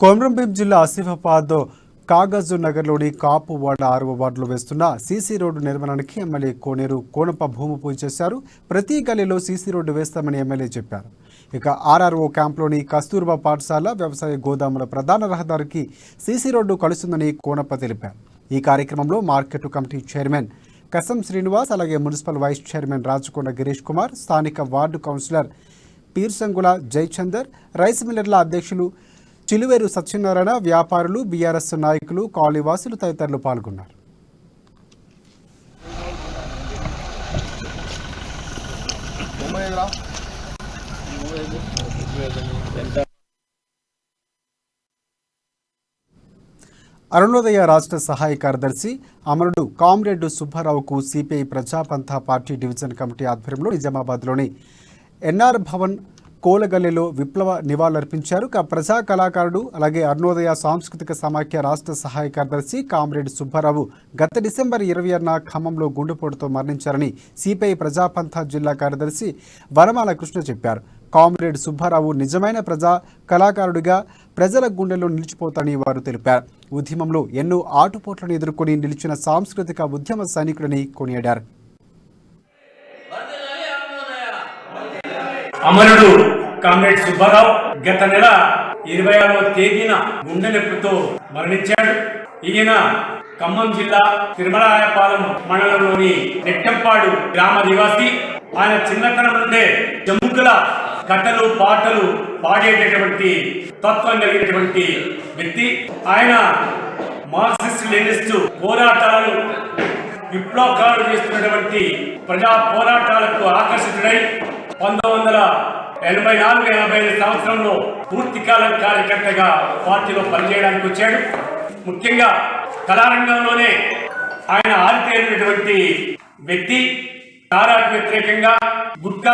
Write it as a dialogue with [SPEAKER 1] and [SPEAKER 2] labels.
[SPEAKER 1] కొమరంభీం జిల్లా ఆసిఫాబాద్ కాగజు నగర్లోని కాపు వార్డు 6వ వార్డులో వేస్తున్న సీసీ రోడ్డు నిర్మాణానికి ఎమ్మెల్యే కోనేరు కోనప్ప భూమి పూజ చేశారు. ప్రతి గల్లీలో సీసీ రోడ్డు వేస్తామని ఎమ్మెల్యే చెప్పారు. ఇక ఆర్ఆర్ఓ క్యాంప్లోని కస్తూర్బా పాఠశాల వ్యవసాయ గోదాముల ప్రధాన రహదారికి సీసీ రోడ్డు కలుస్తుందని కోనప్ప తెలిపారు. ఈ కార్యక్రమంలో market committee chairman Kasam Srinivas, అలాగే municipal vice chairman Rajakonda Girish Kumar, స్థానిక ward councillor Peersangula Jayachandar, rice మిల్లర్ల అధ్యక్షులు చిలువేరు సత్యనారాయణ, వ్యాపారులు, బీఆర్ఎస్ నాయకులు, కాలనీవాసులు తదితరులు పాల్గొన్నారు. అరుణోదయ రాష్ట్ర సహాయ కార్యదర్శి అమరుడు కామ్రేడ్ సుబ్బారావుకు CPI Prajapantha party division committee ఆధ్వర్యంలో నిజామాబాద్లోని ఎన్ఆర్ భవన్ కోలగల్లెలో విప్లవ నివాళులర్పించారు. ప్రజా కళాకారుడు, అలాగే అరుణోదయ సాంస్కృతిక సమాఖ్య రాష్ట్ర సహాయ కార్యదర్శి కామ్రేడ్ సుబ్బారావు గత డిసెంబర్ 20న ఖమ్మంలో గుండెపోటుతో మరణించారని సిపిఐ ప్రజాపంథ జిల్లా కార్యదర్శి వనమాల కృష్ణ చెప్పారు. కామ్రేడ్ సుబ్బారావు నిజమైన ప్రజా కళాకారుడిగా ప్రజల గుండెల్లో నిలిచిపోతారని వారు తెలిపారు. ఉద్యమంలో ఎన్నో ఆటుపోట్లను ఎదుర్కొని నిలిచిన సాంస్కృతిక ఉద్యమ సైనికుడిని కొనియాడారు.
[SPEAKER 2] అమరుడు కామ్రేడ్ సుబ్బారావు గత నెల 26వ తేదీన గుండె నొప్పితో మరణించాడు. ఈయన ఖమ్మం జిల్లా తిరుమలాయపాలెం మండలంలోని నెట్టంపాడు గ్రామ నివాసి. ఆయన చిన్నతనం నుండే జమ్ముకుల కథలు పాటలు పాడేటటువంటి తత్వం కలిగినటువంటి వ్యక్తి. ఆయన మార్క్సిస్ట్ లెనినిస్ట్ పోరాటాలు, విప్లవకారులు చేస్తున్నటువంటి ప్రజా పోరాటాలకు ఆకర్షితుడై 1984-85 సంవత్సరంలో పూర్తికాలం కార్యకర్తగా పార్టీలో పనిచేయడానికి వచ్చాడు. ముఖ్యంగా కళారంగంలోనే ఆయన ఆరితేరినటువంటి వ్యక్తి. తారాకు వ్యతిరేకంగా గుట్కా